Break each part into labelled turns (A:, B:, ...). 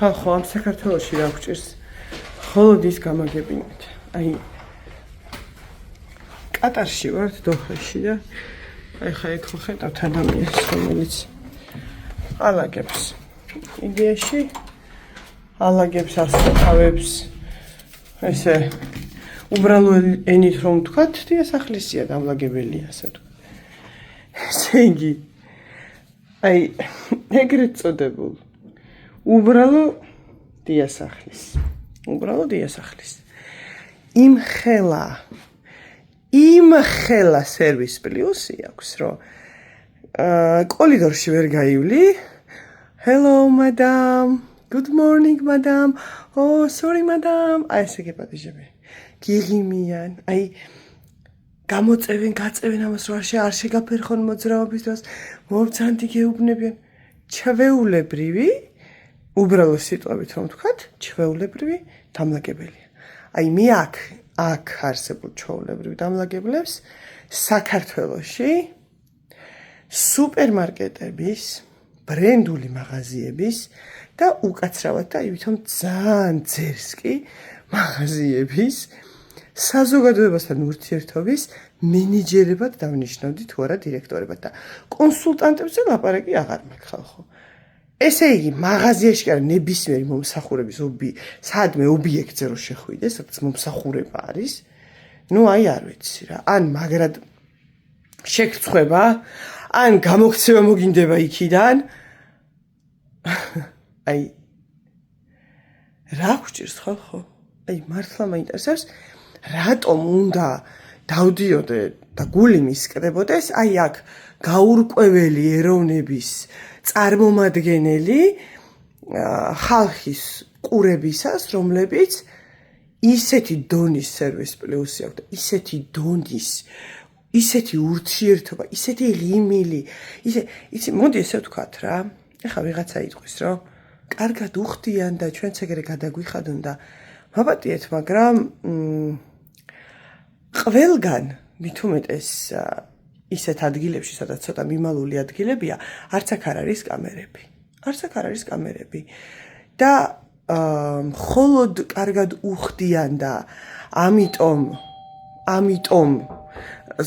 A: ხალხო, ამ საქართველოში რა გვჭირს? მხოლოდ ის გამაგებინეთ. აი კატარში ვართ, დოჰაში და აი ხა ეგ ხედავთ ადამიანს, რომელიც ალაგებს. იდეაში ალაგებს ასწავებს. ესე უბრალო ენით რომ ვთქვათ, დიასახლისია დამლაგებელია, ასე ვთქვათ. ესე იგი აი ეგრეთ წოდებულ უბრალო დიასახლის. უბრალო დიასახლის. იმ ხელა სერვის პლუსი აქვს, რომ კორიდორში ვერ გაივლი. Hello, madam. Good morning, madam. Oh, sorry, madam. აი ესე გეპატიჟები. გიღიმიან. აი გაწევენ ამას რომ არ შეგაფერხონ მოძრაობის დროს, მოვცანდი გეუბნებიან. ჩვეულებრივი, უბრალო სიტყვებით რომ ვთქვათ, ჩვეულებრივი დამლაგებელია. აი მე აქ არსებულ ჩვეულებრივ დამლაგებლებს საქართველოში სუპერმარკეტების, ბრენდული მაღაზიების და უკაცრავად და ვითომ ძალიან ძერსკი მაღაზიების საზოგადოებასთან ურთიერთობის მენეჯერებად დავნიშნავდი თუ არა დირექტორებად და კონსულტანტებზე ლაპარაკი აღარ მაქვს ხალხო. ესე იგი, მაღაზიაში კი არა ნებისმიერი მომსახურების სადმე ობიექტზე რო შეხვიდე, სადაც მომსახურება არის, ნუ აი არ ვიცი რა, ან მაგრად შეგწხვება, ან გამოქცევა მოგინდება იქიდან. აი რა გვჭირს ხალხო? აი მართლა მაინტერესებს, რატომ უნდა დავდიოდე და გული მისკდებოდეს, აი აქ გაურკვეველი ეროვნების წარმომადგენელი ხალხის ყურებისას, რომლებიც ისეთი დონის სერვის პლუსი აქვს და ისეთი დონის, ისეთი ურთიერთობა, ისეთი ღიმილი, იცი, მოდი ესე ვთქვათ რა, ეხლა ვიღაცა იტყვის, რომ კარგად უხდიან და ჩვენც ეგრე გადაგვიხადონ და მაპატიეთ, მაგრამ ყველგან მით უმეტეს ისეთ ადგილებში, სადაც ცოტა მიმალული ადგილებია, არც აქ არ არის კამერები. და მხოლოდ კარგად უხდიან და ამიტომ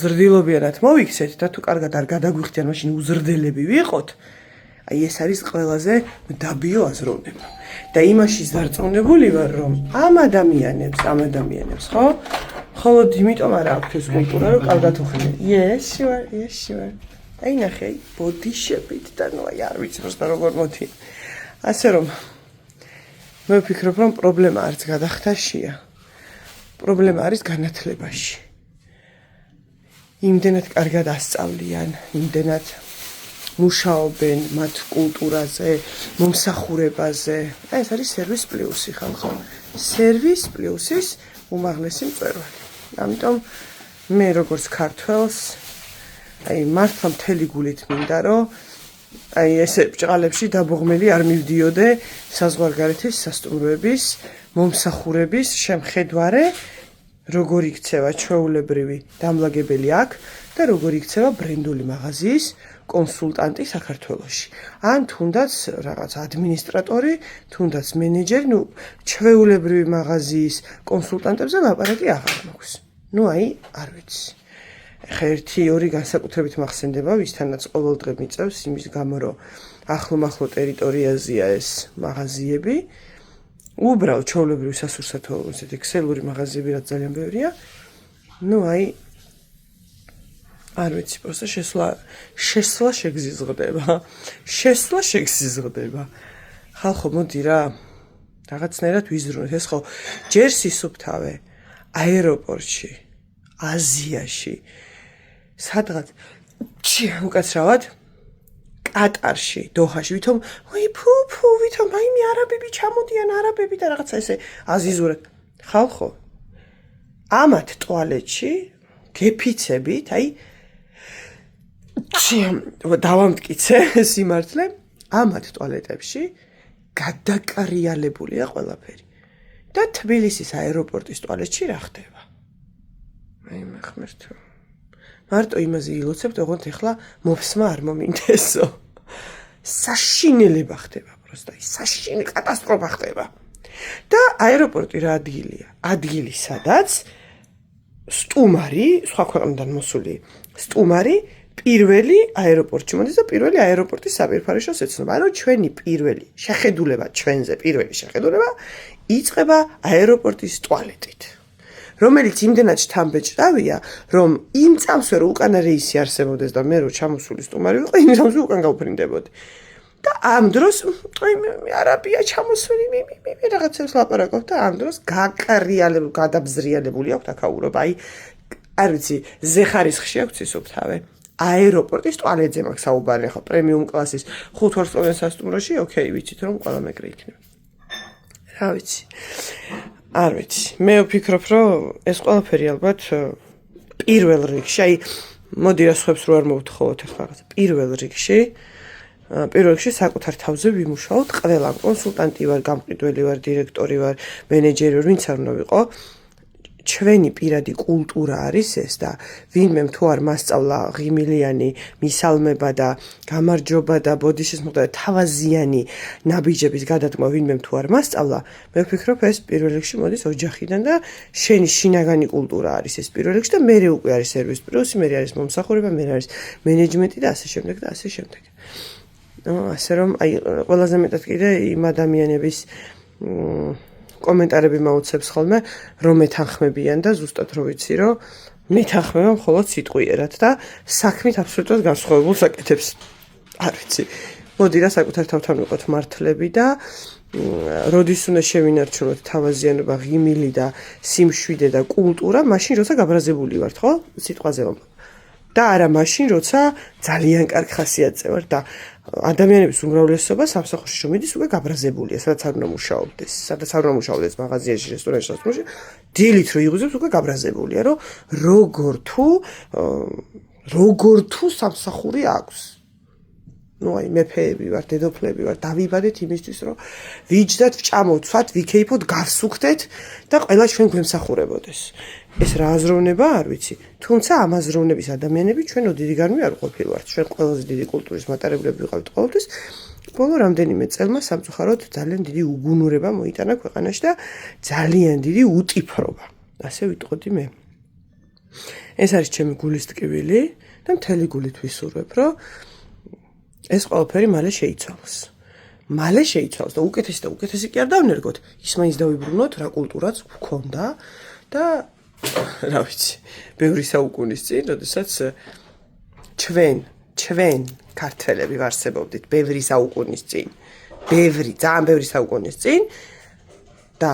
A: ზრდილობიანად მოვიქცეთ და თუ კარგად არ გადაგვიხდიან, მაშინ უზრდელები ვიყოთ. აი ეს არის ყველაზე დაბიო აზროვნება. და იმაში ზარწმუნებული ვარ, რომ ამ ადამიანებს, ხო? მხოლოდ იმიტომ არ აქვს ეს კულტურა, რომ კარგად უხდიან. Yes, sure. აი ნახე, ბოდიშებით და ნუ აი არ ვიცი როგორ მოდი. ასე რომ მე ვფიქრობ, რომ პრობლემა არც გადახდაშია. პრობლემა არის განათლებაში. იმდენად კარგად ასწავლიან, იმდენად მუშაობენ მათ კულტურაზე, მომსახურებაზე. აი ეს არის სერვის პლუსი ხალხო. სერვის პლუსის უმაღლესი მწვერვალი. ამიტომ მე როგორც ქართველს, აი მართლა მთელი გულით მინდა, რომ აი ესე ბჭყალებში დაბოღმელი არ მივდიოდე საზღვარგარეთის სასტუმროების მომსახურების შემხედვარე, როგორ იქცევა ჩვეულებრივი დამლაგებელი აქ და როგორ იქცევა ბრენდული მაღაზიის კონსულტანტი საქართველოში. ან თუნდაც რაღაც ადმინისტრატორი, თუნდაც მენეჯერი, ნუ ჩვეულებრივი მაღაზიის კონსულტანტებზე ლაპარაკი აღარ მაქვს. ნუ აი არ ვიცი. ეხა 1-2 განსაკუთრებით მახსენდება, ვისთანაც ყოველ დღე მიწევს იმის გამო, რომ ახლო-მახლო ტერიტორიაზეა ეს მაღაზიები. უბრალოდ ჩვეულებრივი სასურსათო ესეთი ქსელური მაღაზიები რაც ძალიან ბევრია. ნუ აი არ ვიცი, პროსტა შესვლა შეგზიზღდება. ხალხო, მოდი რა, რაღაცნაირად ვიზრუნოთ. ეს ხო ჯერ სისუფთავე აეროპორტში, აზიაში, სადღაც უკაცრავად კატარში, დოჰაში, ვითომ აი მე არაბები ჩამოდიან, არაბები და რაღაცა ესე აზიზურად. ხალხო, ამათ ტუალეტში გეფიცებით, აი დავამტკიცე სიმართლე, ამათ ტუალეტებში გადაკრიალებულია ყველაფერი. და თბილისის აეროპორტის ტუალეტში რა ხდება? აი მე ხმერთო. მარტო იმაზე ილოცებთ, ოღონდ ეხლა მოფსმა არ მომინდესო. საშინელება ხდება. დროს და საშინი კატასტროფა ხდება. და აეროპორტი რა ადგილია? ადგილი, სადაც სტუმარი, სხვა ქვეყნიდან მოსული სტუმარი პირველი აეროპორტში მოდის და პირველი აეროპორტის საპირფარეშოს ეცნობა. ანუ ჩვენი პირველი შეხედულება, ჩვენზე პირველი შეხედულება იწყება აეროპორტის ტუალეტით. რომელიც იმდენად შთამბეჭდავია, რომ იმ წამსვე რო უკანა რეისი არსებობდეს და მე რო ჩამოსული სტუმარი ვიყო, იმ წამსვე უკან გავფრინდებოდი. და ამ დროს, არაბია ჩამოსული, რაღაცებს ლაპარაკობ და ამ დროს გადაბზრიალებული აქვს აქაურობა. არ ვიცი, ზეხარისხში აქვს ისუფთავე. აეროპორტის ტუალეტზე მაქვს საუბარი, ხო, პრემიუმ კლასის 5 ვარსკვლავიან სასტუმროში, ოკეი, ვიცით რომ ყველა მეგრე იქნება. რა ვიცი. არ ვიცი. მე ვფიქრობ, რომ ეს ყველაფერი ალბათ პირველ რიგში, მოდი რა სხვებს რო არ მოვთხოვოთ ახლა რაღაც. პირველ რიგში საკუთარ თავზე ვიმუშაოთ, ყველა კონსულტანტი ვარ, გამყიდველი ვარ, დირექტორი ვარ, მენეჯერი ვარ, ვინც არ უნდა ვიყო. ჩვენი პირადი კულტურა არის ეს და ვინმე თუ არ მასწავლა ღიმილიანი მისალმება და გამარჯობა და ბოდიშისმოხდა და თავაზიანი ნაბიჯების გადადგმა ვინმე თუ არ მასწავლა, მე ვფიქრობ ეს პირველ რიგში მოდის ოჯახიდან და შენი შინაგანი კულტურა არის ეს პირველ რიგში და მერე უკვე არის სერვის პლუსი, მერე არის მომსახურება, მერე არის მენეჯმენტი და ასე შემდეგ და ასე შემდეგ. ასე რომ ყველაზე მეტად კიდე იმ ადამიანების კომენტარები მაუცებს ხოლმე, რომ მეთანხმებიან და ზუსტად რო ვიცი, რომ მეთანხმება მხოლოდ სიტყვიერად და საქმით აბსოლუტურად განსხვავებულ საკეთებს. არ ვიცი. მოდი რა საკუთარ თავთან ვიყოთ მართლები და როდის უნდა შევინარჩუნოთ თავაზიანობა, ღიმილი და სიმშვიდე და კულტურა, მაშინ როცა გაბრაზებული ვართ, ხო? სიტყვაზე ვამბობ. და არა მაშინ, როცა ძალიან კარგ ხასიათზე ვარ და ადამიანების უმრავლესობა სამსახურში რომ მიდის, უკვე გაბრაზებულია, სადაც არ უნდა მუშაობდეს, სადაც არ უნდა მუშაობდეს მაღაზიაში, რესტორანში, სასტუმროში, დილით რო იღუძებს, უკვე გაბრაზებულია, რომ როგორ თუ სამსახური აქვს. მეფეები ვარ, დედოფლები ვარ, დავიბადეთ იმისთვის, რომ ვიჯდათ, ვჭამოთ, ვიქეიფოთ, გავსუქდეთ და ყველა ჩვენ გვემსახურებოდეს. ეს რა აზროვნება არ ვიცი, თუმცა ამ აზროვნების ადამიანები ჩვენ დიდი განმე არ ყოფილვართ. ჩვენ ყველაზე დიდი კულტურის მატარებლები ვიყავით ყოველთვის. ბოლო რამდენიმე წელმა სამწუხაროდ ძალიან დიდი უგუნურება მოიტანა ქვეყანაში და ძალიან დიდი უტიფრობა. ასე ვიტყოდი მე. ეს არის ჩემი გულის ტკივილი და მთელი გულით ვისურვებ, რომ ეს ყველაფერი მალე შეიცვალოს. მალე შეიცვალოს და უკეთესი კი არ დავნერგოთ. ის მაინც დავიბრუნოთ, რა კულტურაც გვქონდა და რა ვიცი, ბევრი საუკუნის წინ, როდესაც ჩვენ ქართველები ვარსებობდით ბევრი საუკუნის წინ. ძალიან ბევრი საუკუნის წინ და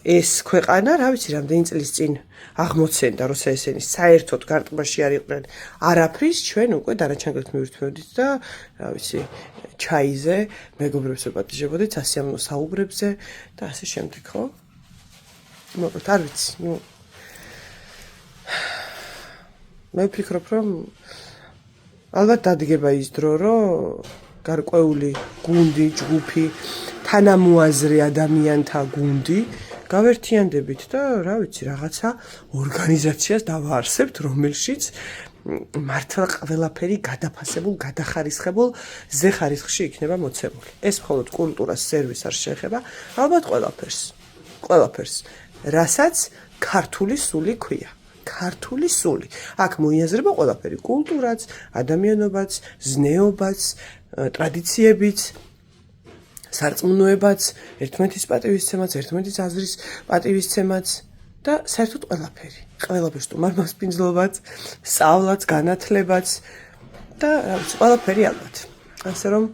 A: ეს ქვეყანა, რა ვიცი, რამდენი წლის წინ აღმოცენდა, როცა ესენი საერთოდ გარტყმაში არ იყვნენ არაფრის, ჩვენ უკვე დანარჩენგად მივირთმევდით და რა ვიცი, ჩაიზე მეგობრებს ვეპატიჟებოდით, სასიამოვნო საუბრებზე და ასე შემდეგ, ხო? მოკლედ, არ ვიცი, მე ვფიქრობ, რომ ალბათ დადგება ის დრო, რომ გარკვეული გუნდი, ჯგუფი, თანამოაზრე ადამიანთა გუნდი გავერთიანდებით და რა ვიცი, რაღაცა ორგანიზაციას დავაარსებთ, რომელშიც მართლა ყველაფერი გადაფასებულ, გადახარისხებულ ზეხარისხში იქნება მოცემული. ეს მხოლოდ კულტურას, სერვისს არ შეეხება, ალბათ ყველაფერს, რასაც ქართული სული ქვია. ქართული სული. აქ მოიაზრება ყველაფერი, კულტურაც, ადამიანობაც, ზნეობაც, ტრადიციებიც, სარწმუნოებაც, ერთმანეთის პატივისცემაც, ერთმანეთის აზრის პატივისცემაც და საერთოდ ყველაფერი. ყველაფერს სტუმარ-მასპინძლობაც, სწავლაც, განათლებაც და რა ვიცი, ყველაფერი ალბათ. ასე რომ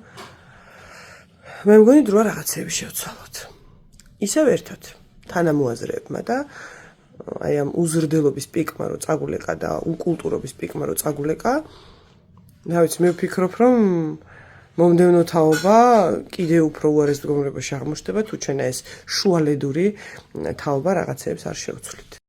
A: მე მგონი დროა რაღაცები შევცვალოთ. ისევ ერთად თანამოაზრეებმა და აი ამ უზრდელობის პიკმა რო წაგულეკა და უკულტურობის პიკმა რო წაგულეკა, რა ვიცი, მე ვფიქრობ, რომ მომდევნო თაობა კიდე უფრო უარეს მდგომარეობაში აღმოჩნდება, თუ ჩვენ ეს შუალედური თაობა რაღაცეებს არ შევცვლით.